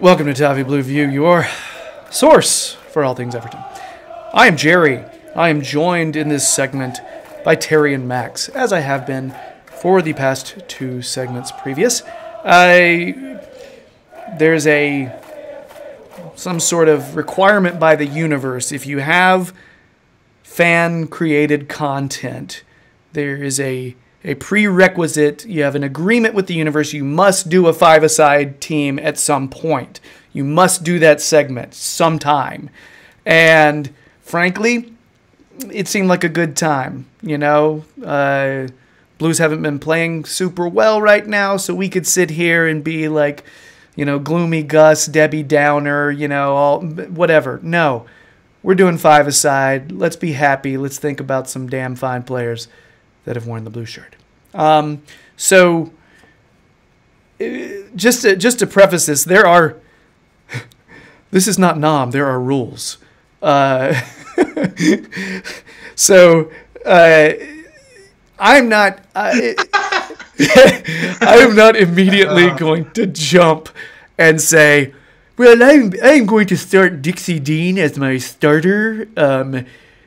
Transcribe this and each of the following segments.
Welcome to Toffee Blue View, your source for all things Everton. I am Gerry. I am joined in this segment by Terry and Max, as I have been for the past two segments previous. There's some sort of requirement by the universe. If you have fan-created content, there is a prerequisite. You have an agreement with the universe. You must do a five-a-side team at some point. You must do that segment sometime. And frankly, it seemed like a good time. Blues haven't been playing super well right now, so we could sit here and be like, gloomy Gus, Debbie Downer, all whatever. No, we're doing five-a-side. Let's be happy. Let's think about some damn fine players that have worn the blue shirt. So just to preface this, this is not Nam. There are rules. I'm not. I am not immediately going to jump and say, "Well, I'm going to start Dixie Dean as my starter."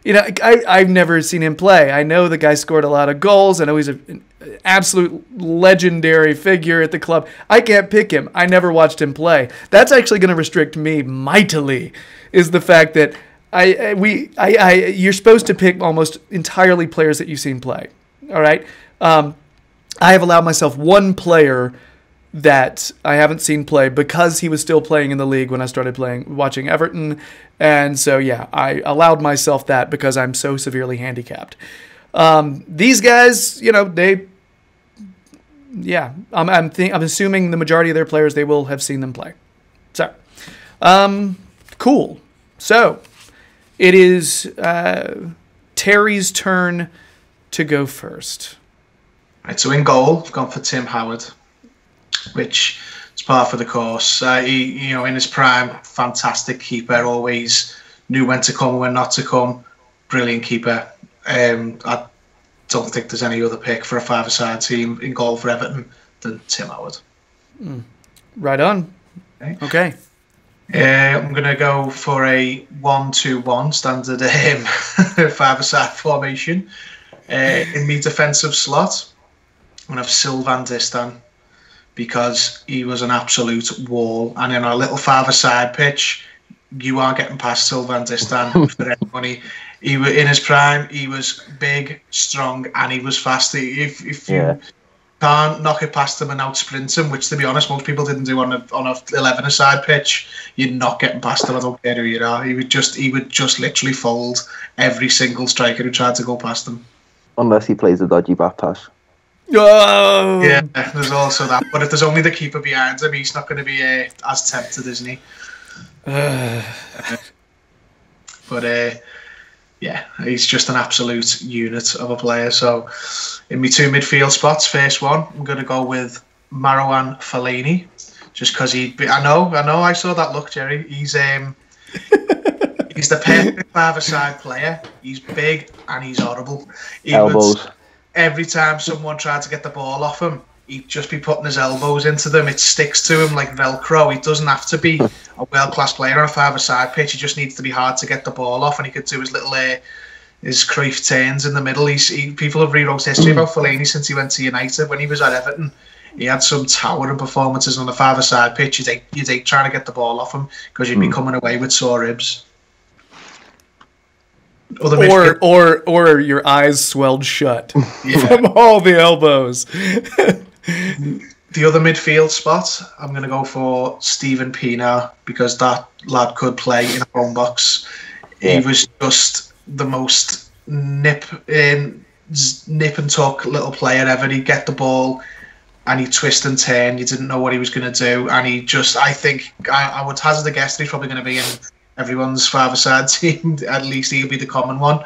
I've never seen him play. I know the guy scored a lot of goals. I know he's an absolute legendary figure at the club. I can't pick him. I never watched him play. That's actually going to restrict me mightily, is the fact that you're supposed to pick almost entirely players that you've seen play. All right? I have allowed myself one player that I haven't seen play because he was still playing in the league when I started watching Everton. And so, yeah, I allowed myself that because I'm so severely handicapped. These guys, I'm assuming the majority of their players, they will have seen them play. So, cool. So, it is Terry's turn to go first. Right, so in goal, I've gone for Tim Howard, which is par for the course. He, in his prime, fantastic keeper. Always knew when to come and when not to come. Brilliant keeper. I don't think there's any other pick for a five-a-side team in goal for Everton than Tim Howard. Right on. Okay. I'm going to go for a 1-2-1 standard five-a-side formation. In my defensive slot, I'm going to have Sylvain Distin, because he was an absolute wall. And in our little five-a-side pitch, you aren't getting past Sylvain Distin for anybody. He was in his prime. He was big, strong, and he was fast. If you can't knock it past him and out sprint him, which to be honest, most people didn't do on a 11-a-side pitch, you're not getting past him. I don't care who you are. He would just literally fold every single striker who tried to go past him. Unless he plays a dodgy back pass. Oh! Yeah, there's also that. But if there's only the keeper behind him, he's not going to be as tempted, isn't he? But he's just an absolute unit of a player. So in my two midfield spots, first one, I'm going to go with Marouane Fellaini, just because I know, I saw that look, Gerry. He's the perfect five-a-side player. He's big and he's horrible. Elbows. Every time someone tried to get the ball off him, he'd just be putting his elbows into them. It sticks to him like Velcro. He doesn't have to be a world-class player on a five-a-side pitch. He just needs to be hard to get the ball off, and he could do his little his Cruyff turns in the middle. People have rewrote history about Fellaini since he went to United. When he was at Everton, he had some towering performances on the five-a-side pitch. You'd hate trying to get the ball off him because you'd be coming away with sore ribs. Or your eyes swelled shut from all the elbows. The other midfield spot, I'm going to go for Steven Pienaar, because that lad could play in a home box. He was just the most nip and tuck little player ever. He'd get the ball and he'd twist and turn. You didn't know what he was going to do. And I would hazard a guess that he's probably going to be in everyone's five-a-side team. At least he'll be the common one,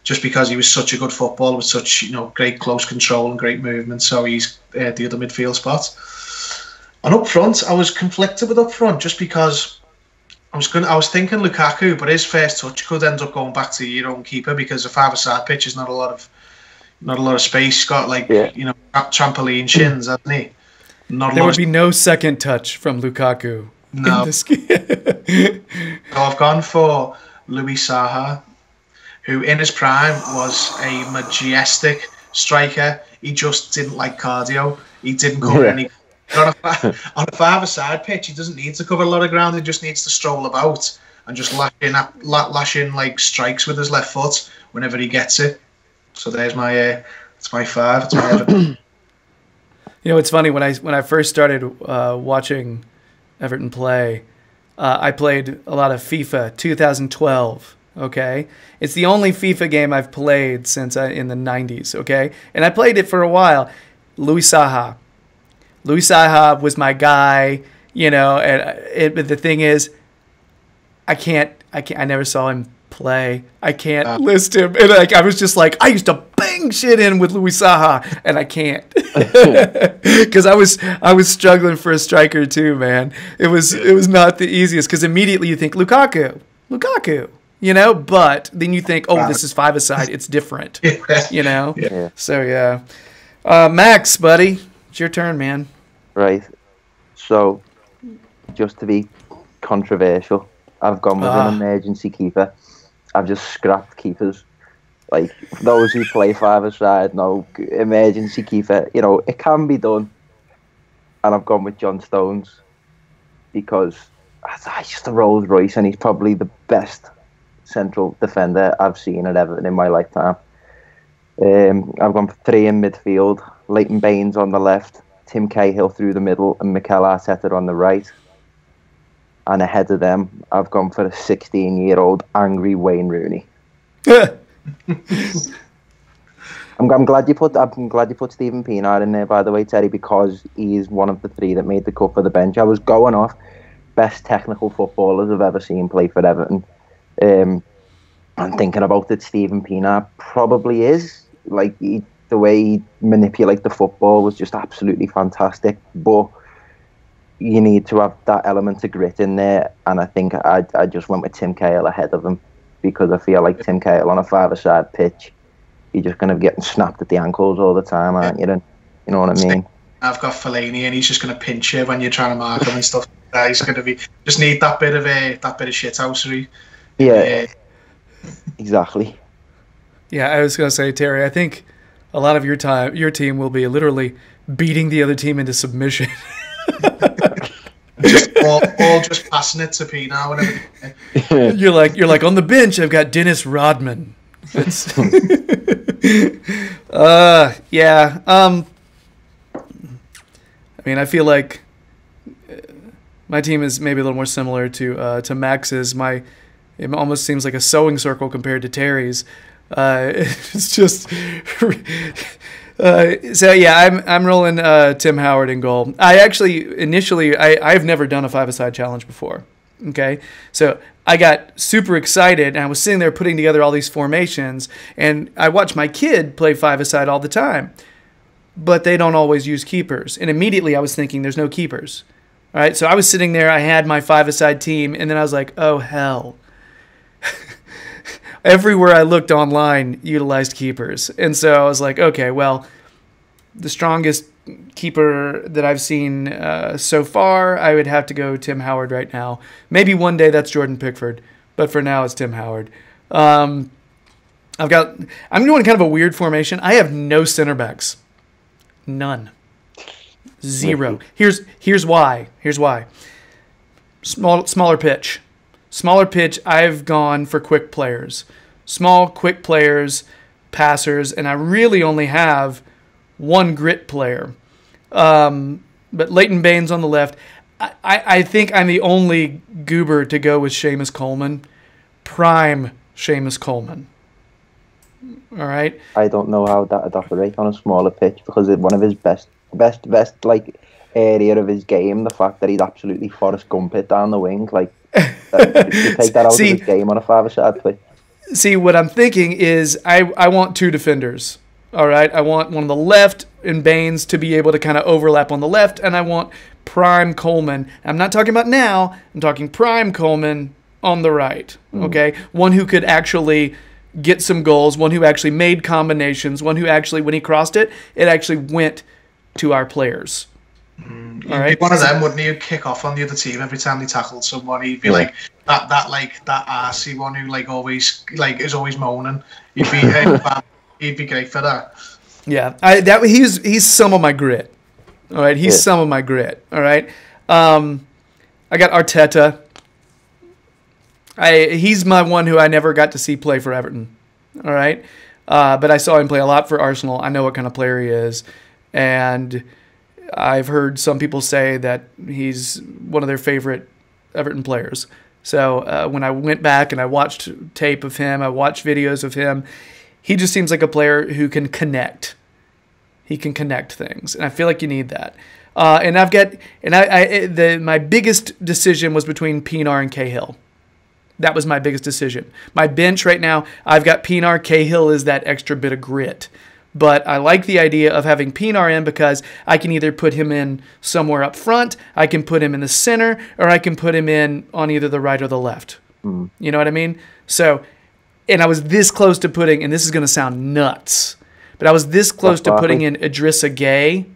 just because he was such a good footballer with such great close control and great movement. So he's the other midfield spot. And up front, I was conflicted with up front, just because I was thinking Lukaku, but his first touch could end up going back to your own keeper, because a five-a-side pitch is not a lot of space. He's got trampoline shins, hasn't he? There would be no second touch from Lukaku No. this game. So I've gone for Louis Saha, who in his prime was a majestic striker. He just didn't like cardio. He didn't cover any. On a five-a-side pitch, he doesn't need to cover a lot of ground. He just needs to stroll about and just lash in like strikes with his left foot whenever he gets it. So there's my it's my 5. It's my Everton. You know, it's funny when I first started watching Everton play. I played a lot of FIFA 2012. Okay, it's the only FIFA game I've played since in the 90s. Okay, and I played it for a while. Louis Saha was my guy. You know, but the thing is, I never saw him play. I can't list him. And like I was just like, I used to bang shit in with Louis Saha, and I can't because I was struggling for a striker too, man. It was not the easiest because immediately you think Lukaku, you know, but then you think, oh, this is five-a-side. It's different, you know. Yeah. So yeah, Max, buddy, it's your turn, man. Right. So, just to be controversial, I've gone with an emergency keeper. I've just scrapped keepers. Like, those who play five-a-side, no, emergency keeper, you know, it can be done. And I've gone with John Stones because I just a Rolls Royce and he's probably the best central defender I've seen at Everton in my lifetime. I've gone for 3 in midfield, Leighton Baines on the left, Tim Cahill through the middle, and Mikel Arteta on the right. And ahead of them, I've gone for a 16-year-old angry Wayne Rooney. I'm glad you put Stephen Pienaar in there, by the way, Terry, because he is one of the 3 that made the cut for the bench. I was going off best technical footballers I've ever seen play for Everton. And thinking about it, Stephen Pienaar probably is. Like, the way he manipulated the football was just absolutely fantastic. But you need to have that element of grit in there, and I think I just went with Tim Cahill ahead of him because I feel like Tim Cahill on a five-a-side pitch, you're just going to be getting snapped at the ankles all the time, aren't you? You know what I mean? I've got Fellaini, and he's just going to pinch you when you're trying to mark him and stuff. He's going to be just need that bit of shithousery. Yeah, exactly. Yeah, I was going to say, Terry, I think a lot of your team will be literally beating the other team into submission. Just all just passing it to Pienaar whenever. You're like on the bench. I've got Dennis Rodman. Yeah. I mean, I feel like my team is maybe a little more similar to Max's. It almost seems like a sewing circle compared to Terry's. It's just. So yeah, I'm rolling Tim Howard in goal. I actually initially I've never done a five-a-side challenge before. Okay, so I got super excited and I was sitting there putting together all these formations, and I watch my kid play five-a-side all the time, but they don't always use keepers. And immediately I was thinking, there's no keepers. All right, so I was sitting there, I had my five-a-side team, and then I was like, oh hell. Everywhere I looked online utilized keepers. And so I was like, okay, well, the strongest keeper that I've seen so far, I would have to go Tim Howard right now. Maybe one day that's Jordan Pickford, but for now it's Tim Howard. I'm doing kind of a weird formation. I have no center backs. None. Zero. Here's why. Smaller pitch. Smaller pitch, I've gone for quick players. Small, quick players, passers, and I really only have one grit player. But Leighton Baines on the left. I think I'm the only goober to go with Seamus Coleman. Prime Seamus Coleman. All right? I don't know how that would operate on a smaller pitch because it's one of his best like area of his game, the fact that he'd absolutely Forrest Gump it down the wing, like you take that out of his game on a five-a-side pitch. See, what I'm thinking is I want 2 defenders. All right, I want one on the left in Baines to be able to kind of overlap on the left, and I want prime Coleman. I'm not talking about now. I'm talking prime Coleman on the right. Okay, one who could actually get some goals, one who actually made combinations, one who actually, when he crossed it, it actually went to our players. All right, one of them, wouldn't he? He'd kick off on the other team every time they tackled someone. He'd be like that arsey one who is always moaning. He'd be great for that. Yeah, he's some of my grit. All right, he's some of my grit. All right, I got Arteta. He's my one who I never got to see play for Everton. All right, but I saw him play a lot for Arsenal. I know what kind of player he is, and I've heard some people say that he's one of their favorite Everton players. So when I went back and I watched tape of him, I watched videos of him, he just seems like a player who can connect. He can connect things, and I feel like you need that. My biggest decision was between Pienaar and Cahill. That was my biggest decision. My bench right now, I've got Pienaar. Cahill is that extra bit of grit. But I like the idea of having Pienaar in because I can either put him in somewhere up front, I can put him in the center, or I can put him in on either the right or the left. You know what I mean? So, and I was this close to putting, and this is going to sound nuts, but I was this close to putting in Idrissa Gueye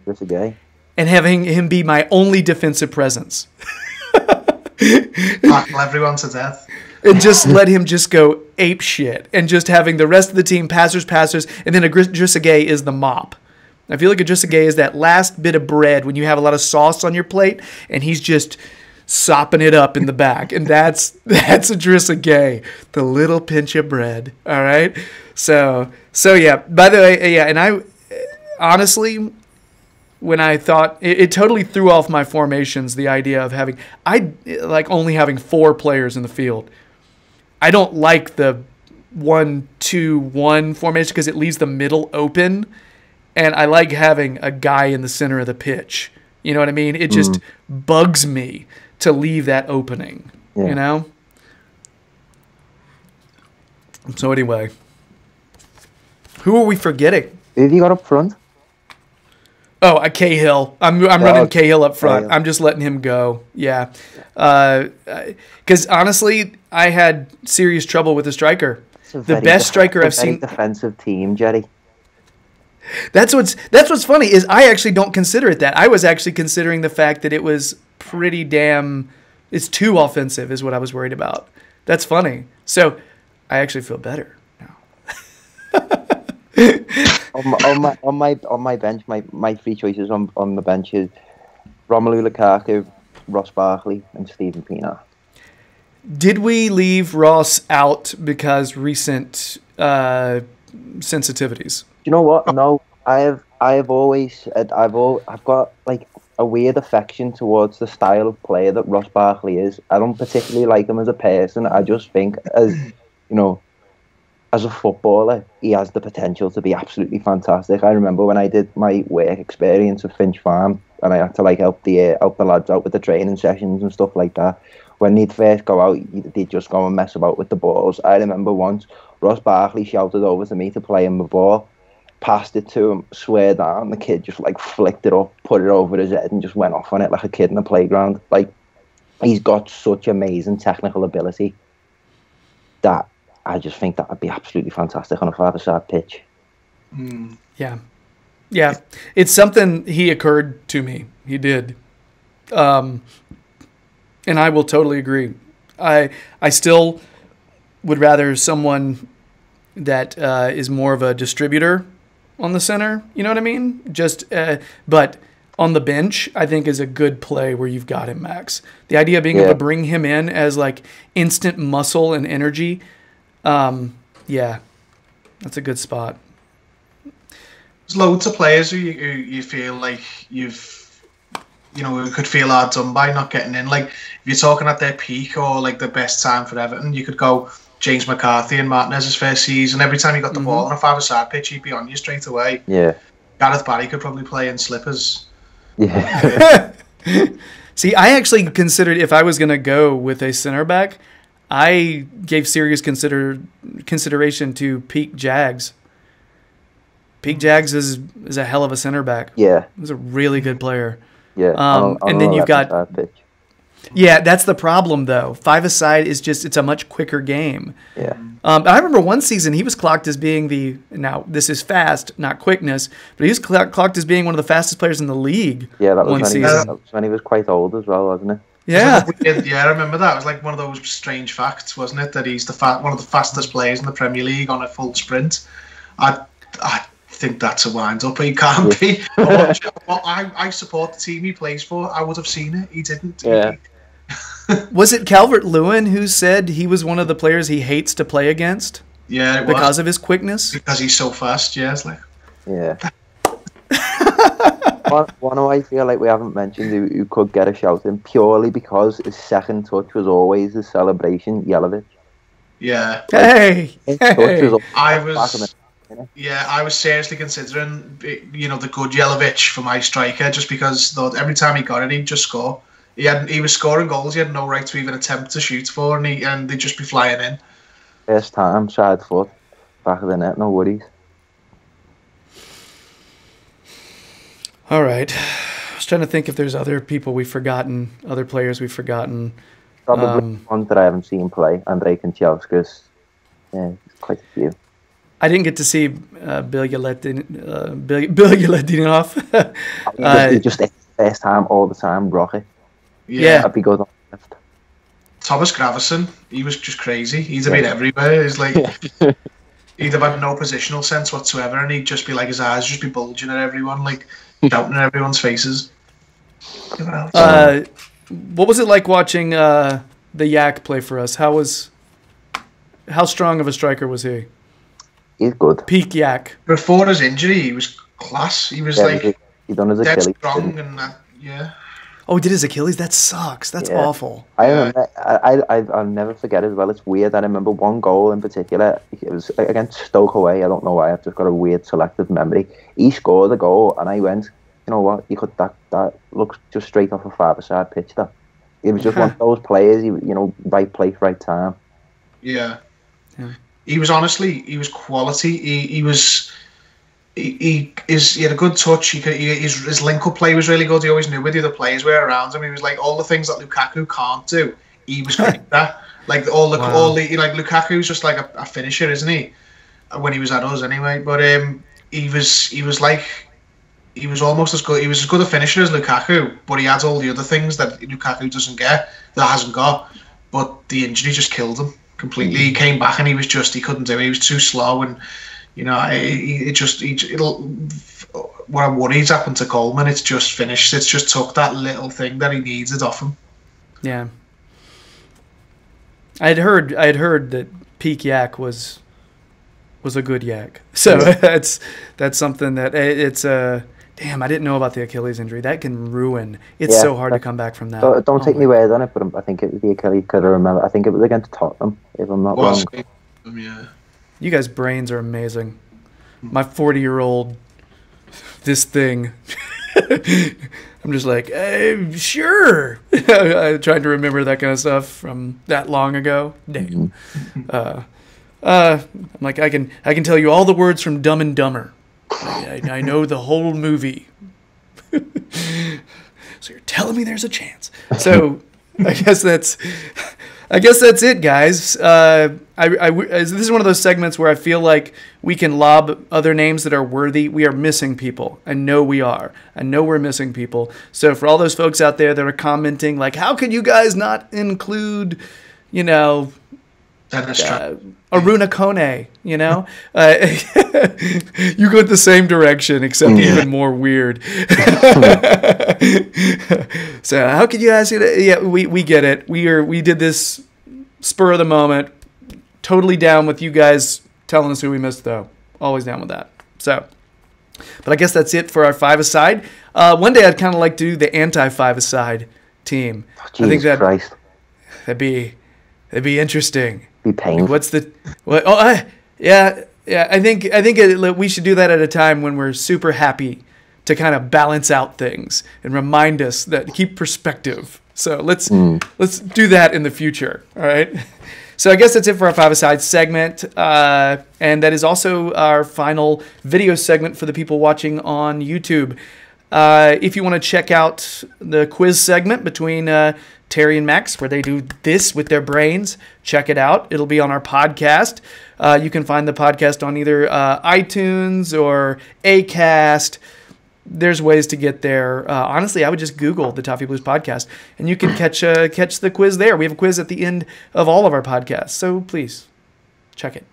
and having him be my only defensive presence. Tackle everyone to death. And just let him just go ape shit. And just having the rest of the team passers. And then Idrissa Gueye is the mop. I feel like Idrissa Gueye is that last bit of bread when you have a lot of sauce on your plate. And he's just sopping it up in the back. And that's Idrissa Gueye. The little pinch of bread. All right? So yeah. By the way, yeah. And I honestly, when I thought it totally threw off my formations, the idea of only having 4 players in the field. I don't like the 1-2-1 formation because it leaves the middle open, and I like having a guy in the center of the pitch. You know what I mean? It just bugs me to leave that opening. Yeah. You know. So anyway, who are we forgetting? Who have you got up front? Oh, Cahill. I'm running Cahill up front. I'm just letting him go. Yeah. Because honestly, I had serious trouble with the striker. The best striker I've seen. Defensive team, Gerry. That's what's funny is I actually don't consider it that. I was actually considering the fact that it was pretty damn. It's too offensive, is what I was worried about. That's funny. So I actually feel better now. on my bench, my 3 choices on the bench is Romelu Lukaku, Ross Barkley, and Steven Pienaar. Did we leave Ross out because recent sensitivities? You know what? No, I've got like a weird affection towards the style of player that Ross Barkley is. I don't particularly like him as a person. I just think as a footballer, he has the potential to be absolutely fantastic. I remember when I did my work experience at Finch Farm, and I had to help the lads out with the training sessions and stuff like that. When they'd first go out, they'd just go and mess about with the balls. I remember once Ross Barkley shouted over to me to play him the ball, passed it to him, swear down, the kid just flicked it up, put it over his head, and just went off on it like a kid in the playground. He's got such amazing technical ability that I just think that would be absolutely fantastic on a 5-a-side pitch. Yeah. Yeah. It's something he occurred to me. He did. And I will totally agree. I still would rather someone that is more of a distributor on the center. You know what I mean? But on the bench, I think is a good play where you've got him, Max. The idea of being able to bring him in as instant muscle and energy. Yeah, that's a good spot. There's loads of players who you feel like who could feel hard done by not getting in. Like, if you're talking at their peak or the best time for Everton, you could go James McCarthy and Martinez's first season. Every time you got the ball on a 5-a-side pitch, he'd be on you straight away. Yeah. Gareth Barry could probably play in slippers. Yeah. See, I actually considered if I was going to go with a center back, I gave serious consideration to Peak Jags. Peak Jags is a hell of a center back. Yeah. He's a really good player. Yeah. And then you've got Yeah, that's the problem, though. Five-a-side is just, it's a much quicker game. Yeah. I remember one season he was clocked as being now this is fast, not quickness, but he was clocked as being one of the fastest players in the league. Yeah, that was one when season. when he was quite old as well, wasn't it? Yeah. Yeah, I remember that. It was like one of those strange facts, wasn't it? That he's one of the fastest players in the Premier League on a full sprint. I think that's a wind-up. He can't be. I support the team he plays for. I would have seen it. He didn't. Yeah. Was it Calvert-Lewin who said he was one of the players he hates to play against? Yeah, it because was. of his quickness? Because he's so fast, yeah. It's like... Yeah. One who I feel like we haven't mentioned who could get a shout in purely because his second touch was always his celebration, Jelavic. Yeah. Hey! I was seriously considering, the good Jelavic for my striker, just because every time he got it, he'd just score. He was scoring goals he had no right to even attempt to shoot for, and they'd just be flying in. First time, side foot, back of the net, no worries. All right. I was trying to think if there's other people we've forgotten, other players we've forgotten. Probably ones that I haven't seen play. Andrei Kanchelskis. Yeah, quite a few. I didn't get to see Bill Uladinov. He just first time, all the time, Rocky. Yeah. That'd be good on the left. Thomas Gravesen, he was just crazy. He'd have been everywhere. He's like, he'd have had no positional sense whatsoever, and he'd just be like, his eyes just be bulging at everyone, like shouting in everyone's faces. What was it like watching the Yak play for us? How strong of a striker was he? He's good. Peak Yak. Before his injury, he was class. He was he done his dead Achilles. strong and that, yeah. Oh, he did his Achilles? That sucks. That's awful. I remember, I'll never forget as well. It's weird. I remember one goal in particular. It was against Stoke away. I don't know why. I've just got a weird selective memory. He scored a goal, and I went, you know what? That looks just straight off a five-a-side pitch. That it was just one of those players. Right place, right time. Yeah. He was he was quality. He had a good touch. His link-up play was really good. He always knew where the other players were around him. He was like all the things that Lukaku can't do. He was great at that. Like Lukaku's just like a finisher, isn't he? When he was at us, anyway. But he was almost as good. He was as good a finisher as Lukaku, but he had all the other things that Lukaku hasn't got. But the injury just killed him completely. He came back and he couldn't do it. He was too slow and. What I'm worried's happened to Coleman. It's just finished. It's just took that little thing that he needed off him. Yeah. I had heard that peak Yak was a good Yak. So that's something that it's damn. I didn't know about the Achilles injury. That can ruin. It's so hard to come back from that. Don't take me word on it, but I think it was the Achilles. Could I remember? I think it was against Tottenham, if I'm not wrong. Yeah. You guys' brains are amazing. My 40-year-old, this thing. I'm just like, hey, sure. I tried to remember that kind of stuff from that long ago. Damn. I'm like, I can tell you all the words from Dumb and Dumber. I know the whole movie. So you're telling me there's a chance. So I guess that's it, guys. This is one of those segments where I feel like we can lob other names that are worthy. We are missing people. I know we are. I know we're missing people. So for all those folks out there that are commenting, like, how could you guys not include, Aruna Kone, you go the same direction, except even more weird. So how could you guys get it? Yeah, we get it. We did this spur of the moment. Totally down with you guys telling us who we missed, though. Always down with that. So, but I guess that's it for our five-a-side. One day I'd kind of like to do the anti-five-a-side team. Jesus I think Christ. that'd be interesting. Be painful. Yeah. I think we should do that at a time when we're super happy to kind of balance out things and remind us that keep perspective. So let's do that in the future. All right. So I guess that's it for our five-a-side segment, and that is also our final video segment for the people watching on YouTube. If you want to check out the quiz segment between Terry and Max, where they do this with their brains. Check it out. It'll be on our podcast. You can find the podcast on either iTunes or Acast. There's ways to get there. Honestly, I would just Google the Toffee Blues podcast, and you can catch the quiz there. We have a quiz at the end of all of our podcasts, so please check it.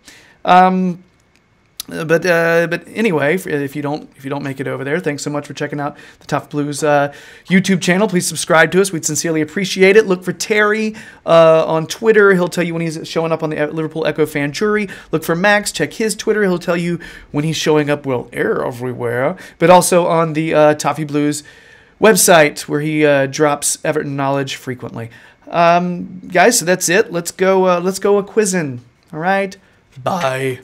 But anyway, if you don't make it over there, thanks so much for checking out the Toffee Blues YouTube channel. Please subscribe to us. We'd sincerely appreciate it. Look for Terry on Twitter. He'll tell you when he's showing up on the Liverpool Echo fan jury. Look for Max. Check his Twitter. He'll tell you when he's showing up. Well, everywhere, but also on the Toffee Blues website where he drops Everton knowledge frequently. Guys, so that's it. Let's go a quizzing. All right. Bye.